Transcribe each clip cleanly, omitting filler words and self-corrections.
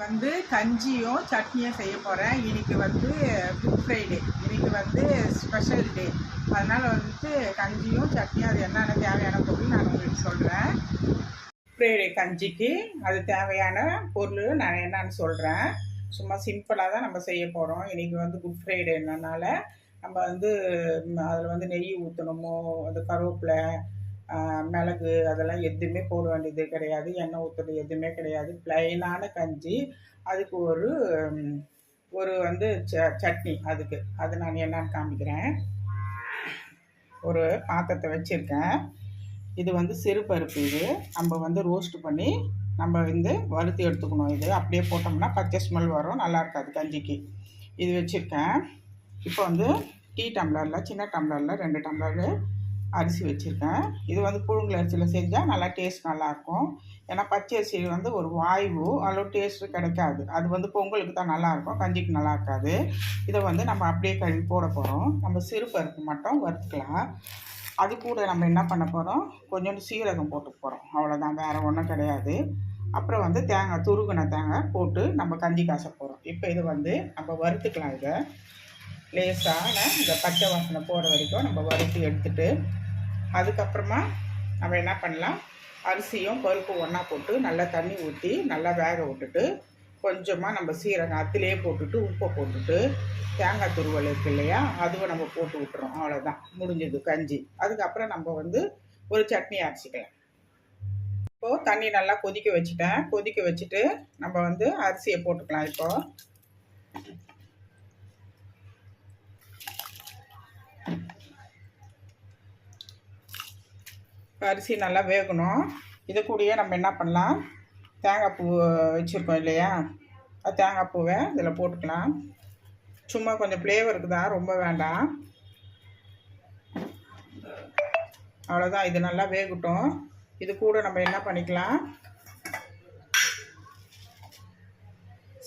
வந்து கஞ்சியும் சட்னியும் செய்ய போகிறேன். இன்னைக்கு வந்து குட் ஃப்ரைடே, இன்னைக்கு வந்து ஸ்பெஷல் டே. அதனால் வந்துட்டு கஞ்சியும் சட்னியும் அது என்னென்ன தேவையான பொருள் நான் உங்களுக்கு சொல்கிறேன். ஃப்ரைடே கஞ்சிக்கு அது தேவையான பொருள் நான் என்னன்னு சொல்கிறேன். சும்மா சிம்பிளாக தான் நம்ம செய்ய போகிறோம். இன்றைக்கி வந்து குட் ஃப்ரைடேனால நம்ம வந்து அதில் வந்து நெய் ஊற்றணுமோ, அது கருவேப்பிலை, மிளகு அதெல்லாம் எதுவுமே போட வேண்டியது கிடையாது. எண்ணெய் ஊற்றுறது எதுவுமே கிடையாது. ப்ளைனான கஞ்சி. அதுக்கு ஒரு வந்து சட்னி. அது நான் என்னன்னு காமிக்கிறேன். ஒரு பாத்திரத்தை வச்சுருக்கேன். இது வந்து சிறுபருப்பு. இது நம்ம வந்து ரோஸ்ட் பண்ணி நம்ம வந்து வறுத்து எடுத்துக்கணும். இது அப்படியே போட்டோம்னா பச்சை ஸ்மெல் வரும், நல்லா இருக்காது கஞ்சிக்கு. இது வச்சுருக்கேன். இப்போ வந்து டீ டம்ளரில், சின்ன டம்ளரில் 2 டம்ளர் அரிசி வச்சுருக்கேன். இது வந்து புழுங்கல் அரிசியில் செஞ்சால் நல்லா டேஸ்ட் நல்லாயிருக்கும். ஏன்னா பச்சை அரிசி வந்து ஒரு வாய்வு, அவ்வளோ டேஸ்ட்டு கிடைக்காது. அது வந்து பொங்கலுக்கு தான் நல்லாயிருக்கும், கஞ்சிக்கு நல்லா இருக்காது. இதை வந்து நம்ம அப்படியே கழுவி போட போகிறோம். நம்ம சிறுபருப்பு மட்டும் வறுத்துக்கலாம். அது கூட நம்ம என்ன பண்ண போகிறோம், கொஞ்சோண்டு சீரகம் போட்டு போகிறோம், அவ்வளோதான், வேறு ஒன்றும் கிடையாது. அப்புறம் வந்து தேங்காய், துருகுன தேங்காய் போட்டு நம்ம கஞ்சி காச போகிறோம். இப்போ இது வந்து நம்ம வறுத்துக்கலாம். இதை லேசான இந்த பச்சை வாசனை போகிற வரைக்கும் நம்ம வறுத்து எடுத்துட்டு, அதுக்கப்புறமா நம்ம என்ன பண்ணலாம், அரிசியும் பருப்பும் ஒன்றா போட்டு நல்லா தண்ணி ஊற்றி நல்லா வேக விட்டுட்டு, கொஞ்சமாக நம்ம சீரகம் அத்திலே போட்டுட்டு, உப்பை போட்டுட்டு, தேங்காய் துருவல் இருக்குது இல்லையா, அதுவை நம்ம போட்டு விட்டுறோம். அவ்வளோதான், முடிஞ்சது கஞ்சி. அதுக்கப்புறம் நம்ம வந்து ஒரு சட்னி அரைச்சிக்கலாம். இப்போது தண்ணி நல்லா கொதிக்க வச்சுட்டேன். கொதிக்க வச்சுட்டு நம்ம வந்து அரிசியை போட்டுக்கலாம். இப்போது அரிசி நல்லா வேகணும். இது கூடயே நம்ம என்ன பண்ணலாம், தேங்காய் பூ வச்சுருக்கோம் இல்லையா, தேங்காய் பூவை இதில் போட்டுக்கலாம். சும்மா கொஞ்சம் ஃப்ளேவருக்கு தான், ரொம்ப வேண்டாம். அவ்வளோதான், இது நல்லா வேகட்டும். இது கூட நம்ம என்ன பண்ணிக்கலாம்,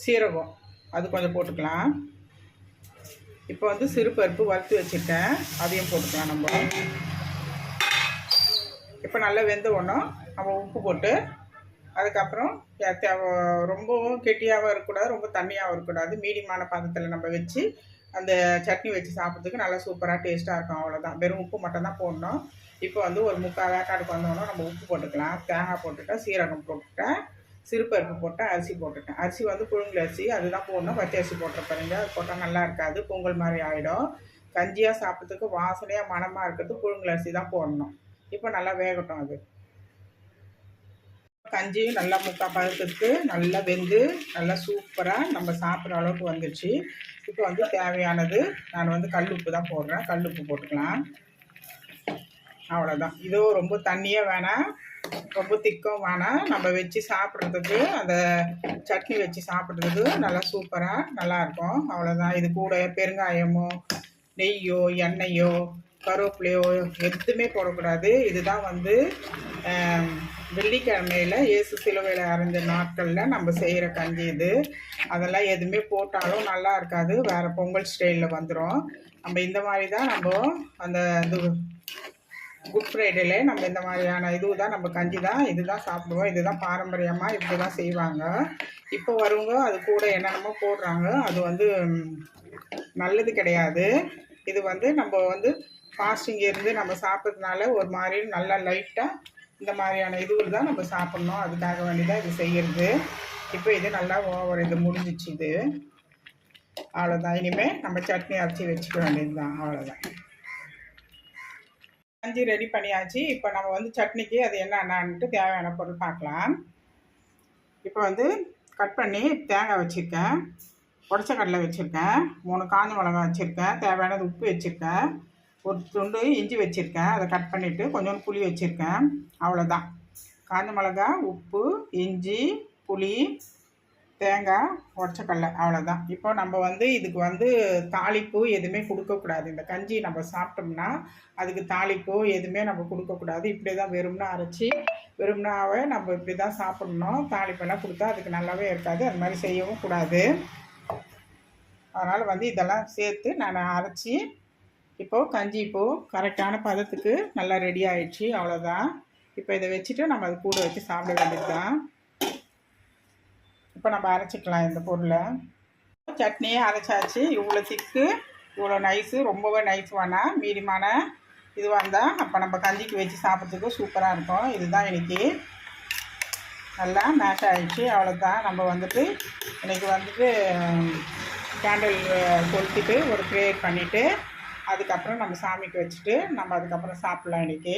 சீரகம் அது கொஞ்சம் போட்டுக்கலாம். இப்போ வந்து சிறுபருப்பு வறுத்து வச்சுருக்கேன், அதையும் போட்டுக்கலாம். நம்ம இப்போ நல்லா வெந்த ஒன்றும் நம்ம உப்பு போட்டு, அதுக்கப்புறம் ரொம்பவும் கெட்டியாகவும் இருக்கக்கூடாது, ரொம்ப தண்ணியாகவும் இருக்கக்கூடாது, மீடியமான பாத்திரத்தில் நம்ம வச்சு அந்த சட்னி வச்சு சாப்பிட்றதுக்கு நல்லா சூப்பராக டேஸ்ட்டாக இருக்கும். அவ்வளோதான், வெறும் உப்பு மட்டும் தான் போடணும். இப்போ வந்து ஒரு 3/4 வேக்காடுக்கு வந்தோன்னா நம்ம உப்பு போட்டுக்கலாம். தேங்காய் போட்டுட்டேன், சீரகம் போட்டுட்டேன், சிறுபருப்பு போட்டேன், அரிசி போட்டுட்டேன். அரிசி வந்து புழுங்கல் அரிசி, அதுதான் போடணும். பச்சை அரிசி போட்டுற பாருங்க, அது போட்டால் நல்லா இருக்காது, பொங்கல் மாதிரி ஆகிடும். கஞ்சியாக சாப்பிட்றதுக்கு வாசனையாக மணமாக இருக்கிறது புழுங்கல் அரிசி தான் போடணும். இப்போ நல்லா வேகட்டும். அது கஞ்சி நல்லா 3/4 பதத்துக்கு நல்லா வெந்து நல்லா சூப்பராக நம்ம சாப்பிட்ற அளவுக்கு வந்துடுச்சு. இப்போ வந்து தேவையானது நான் வந்து கல் உப்பு தான் போடுறேன். கல் உப்பு போட்டுக்கலாம். அவ்வளோதான். இதோ ரொம்ப தண்ணியாக வேணாம், ரொம்ப திக்கம் வேணாம். நம்ம வச்சு சாப்பிட்றதுக்கு, அந்த சட்னி வச்சு சாப்பிட்றதுக்கு நல்லா சூப்பராக நல்லாயிருக்கும். அவ்வளோதான். இது கூட பெருங்காயமோ, நெய்யோ, எண்ணெயோ, கருவேப்பிலையோ எதுவுமே போடக்கூடாது. இதுதான் வந்து வெள்ளிக்கிழமையில் இயேசு சிலுவையில் அரைஞ்ச நாட்களில் நம்ம செய்கிற கஞ்சி இது. அதெல்லாம் எதுவுமே போட்டாலும் நல்லா இருக்காது, வேறு பொங்கல் ஸ்டைலில் வந்துடும். நம்ம இந்த மாதிரி தான் நம்ம அந்த இது குட் ஃப்ரைடேல நம்ம இந்த மாதிரியான தான் நம்ம கஞ்சி தான், இதுதான் சாப்பிடுவோம். இதுதான் பாரம்பரியமாக இப்படி தான் செய்வாங்க. இப்போ வருவங்க அது கூட என்னென்னமோ போடுறாங்க, அது வந்து நல்லது கிடையாது. இது வந்து நம்ம வந்து ஃபாஸ்டிங் இருந்து நம்ம சாப்பிட்றதுனால ஒரு மாதிரி நல்லா லைட்டாக இந்த மாதிரியான இதுகள் தான் நம்ம சாப்பிட்ணும். அதுக்காக வேண்டிதான் இது செய்கிறது. இப்போ இது நல்லா ஓவர், இது முடிஞ்சிச்சு. இது அவ்வளோதான். இனிமேல் நம்ம சட்னி அரைச்சி வச்சுக்க வேண்டியது தான், அவ்வளோதான். கஞ்சி ரெடி பண்ணியாச்சு. இப்போ நம்ம வந்து சட்னிக்கு அது என்னென்னான்ட்டு தேவையான பொருள் பார்க்கலாம். இப்போ வந்து கட் பண்ணி தேங்காய் வச்சுருக்கேன், உடச்ச கடலை வச்சுருக்கேன், 3 காஞ்ச மிளகாய் வச்சுருக்கேன், தேவையானது உப்பு வச்சுருக்கேன், ஒரு துண்டு இஞ்சி வச்சுருக்கேன், அதை கட் பண்ணிவிட்டு கொஞ்சோண்டு புளி வச்சுருக்கேன். அவ்வளோதான். காஞ்ச மிளகா, உப்பு, இஞ்சி, புளி, தேங்காய், உடச்சக்கடலை, அவ்வளோதான். இப்போ நம்ம வந்து இதுக்கு வந்து தாளிப்பு எதுவுமே கொடுக்கக்கூடாது. இந்த கஞ்சி நம்ம சாப்பிட்டோம்னா அதுக்கு தாளிப்போ எதுவுமே நம்ம கொடுக்கக்கூடாது. இப்படி தான் வெறும்னா அரைச்சி வெறும்னாவே நம்ம இப்படி தான் சாப்பிட்ணும். தாளிப்பெல்லாம் கொடுத்தா அதுக்கு நல்லாவே இருக்காது, அது மாதிரி செய்யவும் கூடாது. அதனால் வந்து இதெல்லாம் சேர்த்து நான் அரைச்சி இப்போது கஞ்சி இப்போது கரெக்டான பதத்துக்கு நல்லா ரெடி ஆகிடுச்சு. அவ்வளோதான். இப்போ இதை வச்சுட்டு நம்ம அது கூட வச்சு சாப்பிட வேண்டியது தான். இப்போ நம்ம அரைச்சிக்கலாம் இந்த பொருளை. சட்னியே அரைச்சாச்சு. இவ்வளோ திக்கு, இவ்வளோ நைஸு, ரொம்பவே நைஸ் வேணாம், மீடியமான இதுவாக இருந்தால் அப்போ நம்ம கஞ்சிக்கு வச்சு சாப்பிட்றதுக்கு சூப்பராக இருக்கும். இதுதான் இன்றைக்கி நல்லா மேஷ் ஆகிடுச்சு. அவ்வளோதான். நம்ம வந்துட்டு இன்றைக்கி வந்துட்டு கேண்டில் கொளுத்திட்டு ஒரு ப்ரேயர் பண்ணிவிட்டு அதுக்கப்புறம் நம்ம சாமிக்கு வச்சுட்டு நம்ம அதுக்கப்புறம் சாப்பிட்லாம் இன்றைக்கி.